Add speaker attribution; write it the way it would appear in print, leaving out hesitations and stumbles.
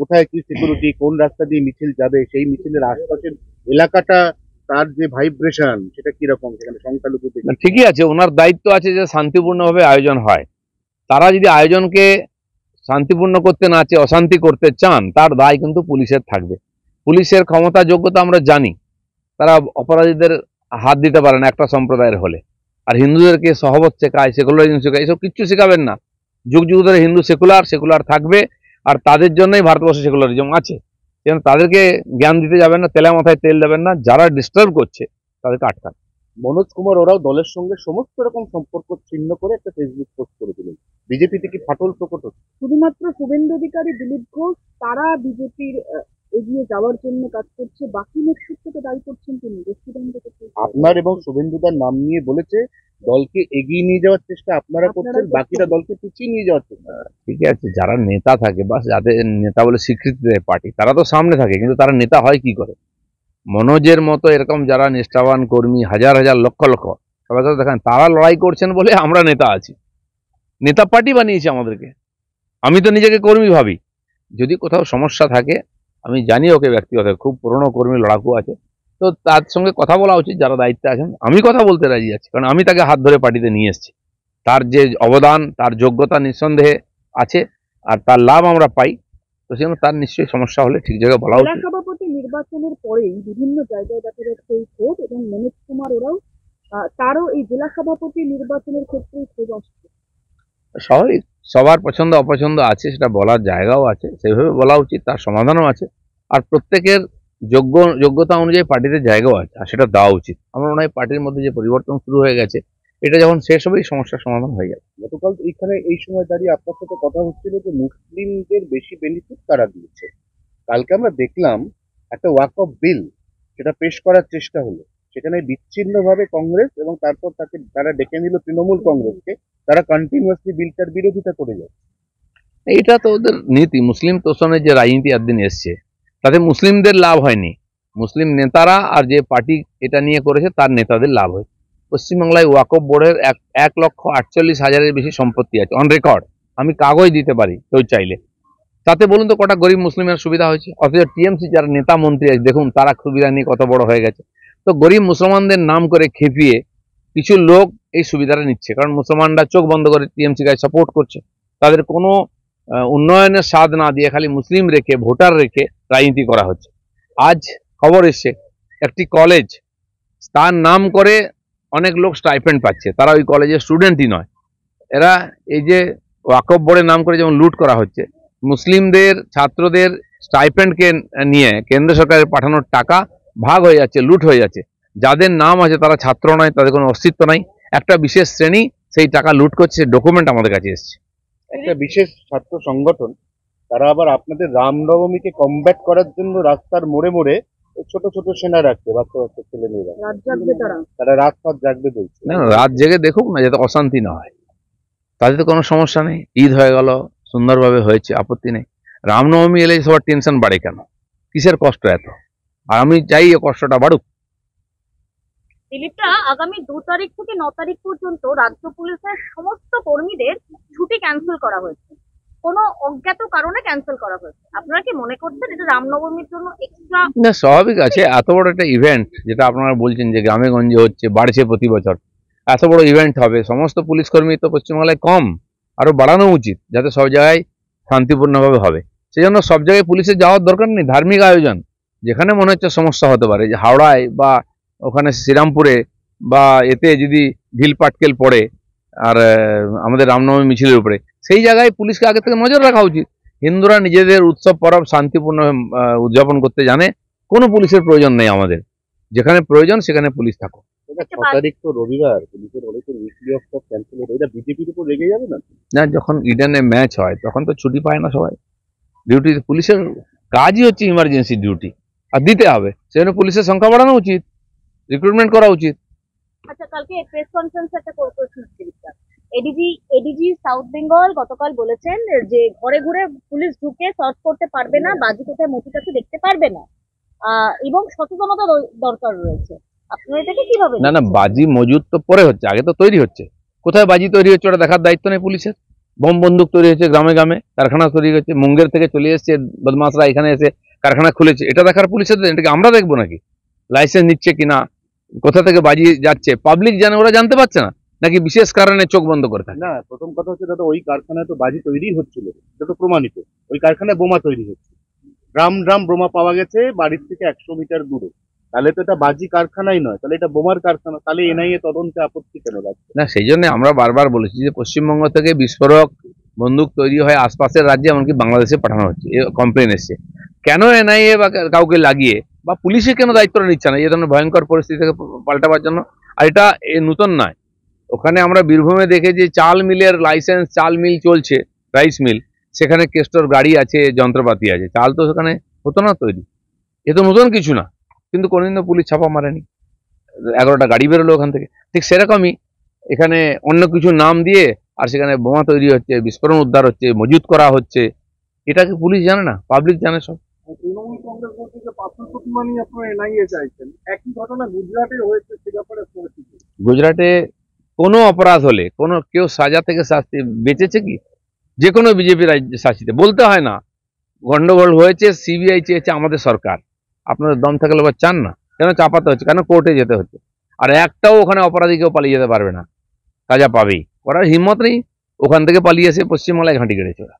Speaker 1: কোথায় কি সিকিউরিটি, কোন রাস্তা দিয়ে মিছিল যাবে, সেই মিছিলের আশপাশের এলাকাটা, তার যে ভাইব্রেশন সেটা কিরকম, সেখানে সংখ্যালঘু
Speaker 2: ঠিকই আছে, ওনার দায়িত্ব আছে যে শান্তিপূর্ণভাবে আয়োজন হয়। তারা যদি আয়োজনকে শান্তিপূর্ণ করতে না চেয়ে অশান্তি করতে চান, তার দায় কিন্তু পুলিশের থাকবে। পুলিশের ক্ষমতা যোগ্যতা আমরা জানি, তারা অপরাধীদের হাত দিতে পারে না একটা সম্প্রদায়ের হলে। আর হিন্দুদেরকে সহবত শেখায়, সেকুলারিজম শেখায়, এসব কিচ্ছু শেখাবেন না। যুগ যুগ ধরে হিন্দু সেকুলার থাকবে, আর তাদের জন্যই ভারতবর্ষে সেকুলারিজম আছে। তাদেরকে জ্ঞান দিতে যাবেন না, তেলে মাথায় তেল দেবেন না, যারা ডিস্টার্ব করছে তাদেরকে আটকান।
Speaker 1: মনোজ কুমার ওরাও দলের সঙ্গে সমস্ত রকম সম্পর্ক ছিন্ন করে একটা ফেসবুক পোস্ট করে দিলেন। বিজেপিতে কি ফাটল প্রকট হচ্ছে?
Speaker 3: শুধুমাত্র শুভেন্দু অধিকারী, দিলীপ ঘোষ তারা বিজেপির এগিয়ে যাওয়ার জন্য কাজ করছে, বাকি নেতৃত্বকে দায়ী করছেন তিনি।
Speaker 1: আপনার এবং শুভেন্দুদার নাম নিয়ে বলেছে দলকে এগিয়ে নিয়ে যাওয়ার চেষ্টা আপনারা করছেন, বাকিরা দলকে পিছিয়ে নিয়ে যাওয়ার চেষ্টা।
Speaker 2: ঠিক আছে, যারা নেতা থাকে বা যাদের নেতা বলে স্বীকৃতি দেয় পার্টি, তারা তো সামনে থাকে, কিন্তু তারা নেতা হয় কি করে? মনোজের মতো এরকম যারা নিষ্ঠাবান কর্মী, হাজার হাজার লক্ষ লক্ষ, সবাই কথা দেখেন, তারা লড়াই করছেন বলে আমরা নেতা আছি। নেতা পার্টি বানিয়েছে আমাদেরকে। আমি তো নিজেকে কর্মী ভাবি। যদি কোথাও সমস্যা থাকে, আমি জানি ওকে ব্যক্তিগত, খুব পুরনো কর্মী, লড়াকু আছে, তো তার সঙ্গে কথা বলা উচিত যারা দায়িত্বে আছেন। আমি কথা বলতে রাজি আছি, কারণ আমি তাকে হাত ধরে পার্টিতে নিয়ে এসেছি। তার যে অবদান, তার যোগ্যতা নিঃসন্দেহে আছে, আর তার লাভ আমরা পাই, তো সেজন্য তার নিশ্চয়ই সমস্যা হলে ঠিক জায়গায় বলা উচিত।
Speaker 3: সভাপতি নির্বাচনের পরেই বিভিন্ন জায়গায় দেখা যাচ্ছে এই ক্ষোভ, এবং মনোজ কুমার ওরাও তারও এই জেলা সভাপতি নির্বাচনের ক্ষেত্রে ক্ষোভ আসছে।
Speaker 2: স্বাভাবিক, সবার পছন্দ অপছন্দ আছে, সেটা বলার জায়গাও আছে, সেইভাবে বলা উচিত, তার সমাধানও আছে। আর প্রত্যেকের যোগ্যতা অনুযায়ী পার্টিতে জায়গাও আছে, আর সেটা দেওয়া উচিত। আমার মনে হয় পার্টির মধ্যে যে পরিবর্তন শুরু হয়ে গেছে, এটা যখন শেষ হবে, সমস্যার সমাধান হয়ে যাবে।
Speaker 1: গতকাল এখানে এই সময় দাঁড়িয়ে আপনার সাথে কথা হচ্ছিল যে মুসলিমদের বেশি বেনিফিট কারা দিয়েছে। কালকে আমরা দেখলাম একটা ওয়াকফ বিল, সেটা পেশ করার চেষ্টা হলো, সেখানে বিচ্ছিন্নভাবে কংগ্রেস এবং তারপর তারা ডেকে নিল তৃণমূল কংগ্রেসকে, তারা কন্টিনিউয়াসলি বিলটার বিরোধিতা করে যায়।
Speaker 2: এইটা তো ওদের নীতি। মুসলিম তোষণের যে রাজনীতি একদিন এসছে, তাতে মুসলিমদের লাভ হয়নি, মুসলিম নেতারা আর যে পার্টি এটা নিয়ে করেছে তার নেতাদের লাভ হয়েছে। পশ্চিমবাংলায় ওয়াকফ বোর্ডের 1,48,000-এর বেশি সম্পত্তি আছে অন রেকর্ড, আমি কাগজ দিতে পারি কেউ চাইলে। তাতে বলুন তো কটা গরিব মুসলিমের সুবিধা হয়েছে? অথচ টিএমসি যারা নেতা মন্ত্রী আছে, দেখুন তারা সুবিধা নিয়ে কত বড় হয়ে গেছে। তো গরিব মুসলমানদের নাম করে খেপিয়ে কিছু লোক এই সুবিধাটা নিচ্ছে, কারণ মুসলমানরা চোখ বন্ধ করে টিএমসি কে সাপোর্ট করছে। তাদের কোনো উন্নয়নের স্বাদ না দিয়ে খালি মুসলিম রেখে, ভোটার রেখে রাজনীতি করা হচ্ছে। আজ খবর এসছে একটি কলেজ, তার নাম করে অনেক লোক স্টাইপেন্ড পাচ্ছে, তারা ওই কলেজের স্টুডেন্টই নয়। এরা এই যে ওয়াকফ বোর্ডের নাম করে যেমন লুট করা হচ্ছে, মুসলিমদের ছাত্রদের স্টাইপেন্ডকে নিয়ে কেন্দ্র সরকারের পাঠানোর টাকা ভাগ হয়ে যাচ্ছে, লুট হয়ে যাচ্ছে। যাদের নাম আছে তারা ছাত্র নয়, তাদের কোনো অস্তিত্ব নাই, একটা বিশেষ শ্রেণী সেই টাকা লুট করছে, ডকুমেন্ট আমাদের কাছে এসছে।
Speaker 1: একটা বিশেষ ছাত্র সংগঠন, তারা আবার আপনাদের রামনবমীকে কমব্যাট করার জন্য রাস্তার মোড়ে মোড়ে ছোট ছোট সেনা রাখছে, বাচ্চা বাচ্চা ছেলে মেয়েরা, তারা রাত ফাত জাগবে বলছে।
Speaker 2: না, রাত জেগে দেখুক না, যাতে অশান্তি না হয়, তাদের তো কোনো সমস্যা নেই। ঈদ হয়ে গেল, সুন্দরভাবে হয়েছে, আপত্তি নেই। রামনবমী এলে সবার টেনশন বাড়ে কেন? কিসের কষ্ট এত? আর আমি চাই এই কষ্টটা বাড়ুক।
Speaker 4: দিলীপটা আগামী 2 তারিখ থেকে 9 তারিখ পর্যন্ত রাজ্য পুলিশের সমস্ত কর্মীদের ছুটি ক্যান্সেল করা হয়েছে, কোনো অজ্ঞাত কারণে ক্যান্সেল করা হয়েছে। আপনারা কি মনে করছেন এটা রামনবমীর জন্য এক্সট্রা?
Speaker 2: না, স্বাভাবিক আছে, এত বড় একটা ইভেন্ট যেটা আপনারা বলছেন যে গ্রামে গঞ্জে হচ্ছে, বাড়ছে প্রতি বছর, এত বড় ইভেন্ট হবে, সমস্ত পুলিশ কর্মী তো পশ্চিমবাংলায় কম, আরো বাড়ানো উচিত যাতে সব জায়গায় শান্তিপূর্ণভাবে হবে। সেই জন্য সব জায়গায় পুলিশের যাওয়ার দরকার নেই। ধার্মিক আয়োজন যেখানে মনে হচ্ছে সমস্যা হতে পারে, যে হাওড়ায় বা ওখানে শ্রীরামপুরে বা এতে যদি ঢিল পাটকেল পড়ে আর আমাদের রামনবমী মিছিলের উপরে, সেই জায়গায় পুলিশকে আগে থেকে নজর রাখা উচিত। হিন্দুরা নিজেদের উৎসব পরব শান্তিপূর্ণ উদযাপন করতে জানে, কোনো পুলিশের প্রয়োজন নেই আমাদের। যেখানে প্রয়োজন সেখানে পুলিশ থাকুক।
Speaker 1: 6 তারিখ তো রবিবার, পুলিশের অনেকের উইকলি অফ ক্যান্সেল হবে, এটা বিজেপির উপর রেগে যাবে না?
Speaker 2: না, যখন ইডেনে ম্যাচ হয় তখন তো ছুটি পায় না সবাই। ডিউটি, পুলিশের কাজই হচ্ছে ইমার্জেন্সি ডিউটি, আর দিতে হবে। সেজন্য পুলিশের সংখ্যা বাড়ানো উচিত, রিক্রুটমেন্ট করা উচিত।
Speaker 4: আচ্ছা, কালকে প্রেস কনফারেন্সে একটা করেছেন এডিজি সাউথ বেঙ্গল গতকাল বলেছেন যে ঘরে ঘুরে পুলিশ ঢুকে সার্চ করতে পারবে না, বাজি কোথায় মতিটাকে দেখতে পারবে না, এবং সচেতনতা দরকার রয়েছে। আপনারা এটাকে কিভাবে?
Speaker 2: না, বাজি মজুদ তো পরে হচ্ছে, আগে তো তৈরি হচ্ছে। কোথায় বাজি তৈরি হচ্ছে ওটা দেখার দায়িত্ব নেই পুলিশের। বোম বন্দুক তৈরি হচ্ছে গ্রামে গ্রামে, কারখানা তৈরি হচ্ছে, মুঙ্গের থেকে চলে এসছে বদমাশরা, এখানে এসে কারখানা খুলেছে। এটা দেখার পুলিশের, এটাকে আমরা দেখবো নাকি? লাইসেন্স নিচ্ছে কিনা, কোথা থেকে বাজি যাচ্ছে, পাবলিক জানে, ওরা জানতে পারছে না নাকি বিশেষ কারণে চোখ বন্ধ করে থাকে?
Speaker 1: না, প্রথম কথা হচ্ছে দাদা, ওই কারখানায় তো বাজি তৈরি হচ্ছিল, এটা তো প্রমাণিত। ওই কারখানায় বোমা তৈরি হচ্ছে, ড্রাম ড্রাম বোমা পাওয়া গেছে বাড়ির থেকে 100 মিটার দূরে। তাহলে তো এটা বাজি কারখানাই নয়, তাহলে এটা বোমার কারখানা। তাহলে এনআইএ তদন্তে আপত্তি কেন লাগছে?
Speaker 2: না, সেই জন্য আমরা বারবার বলেছি যে পশ্চিমবঙ্গ থেকে বিস্ফোরক বন্দুক তৈরি হয় আশপাশের রাজ্যে, এমনকি বাংলাদেশে পাঠানো হচ্ছে, কমপ্লেন এসছে। কেন এনআইএ বা কাউকে লাগিয়ে বা পুলিশে কেন দায়িত্বটা নিচ্ছে না এই ধরনের ভয়ঙ্কর পরিস্থিতি থেকে পাল্টাবার জন্য? আর এটা নতুন নয়। ওখানে আমরা বীরভূমে দেখে যে চাল মিলের লাইসেন্স, চাল মিল চলছে, রাইস মিল, সেখানে কেস্টর গাড়ি আছে, যন্ত্রপাতি আছে, চাল তো সেখানে হতো না তৈরি। এ তো নতুন কিছু না, কিন্তু কোনোদিনও পুলিশ ছাপা মারেনি। 11টা গাড়ি বেরোলো ওখান থেকে। ঠিক সেরকমই এখানে অন্য কিছু নাম দিয়ে আর সেখানে বোমা তৈরি হচ্ছে, বিস্ফোরণ উদ্ধার হচ্ছে, মজুত করা হচ্ছে। এটাকে পুলিশ জানে না, পাবলিক জানে সব।
Speaker 5: তৃণমূল কংগ্রেস বলছে যে পাথর প্রতিমা নিয়ে আপনারা এনআইএ চাইছেন, একই ঘটনা গুজরাটে হয়েছে, সে ব্যাপারে পরিস্থিতি।
Speaker 2: গুজরাটে কোনো অপরাধ হলে কেউ সাজা থেকে শাস্তি বেঁচেছে কি? যে কোনো বিজেপি শাসিতে বলতে হয় না গন্ডগোল হয়েছে, সিবিআই চেয়েছে আমাদের সরকার, আপনাদের দম থাকলে বা চান না, কেন চাপাতে হচ্ছে, কেন কোর্টে যেতে হচ্ছে? আর একটাও ওখানে অপরাধী কেউ পালিয়ে যেতে পারবে না, সাজা পাবেই। করার হিম্মত নেই, ওখান থেকে পালিয়ে এসে পশ্চিমবাংলায় ঘাঁটি গেড়েছে ওরা।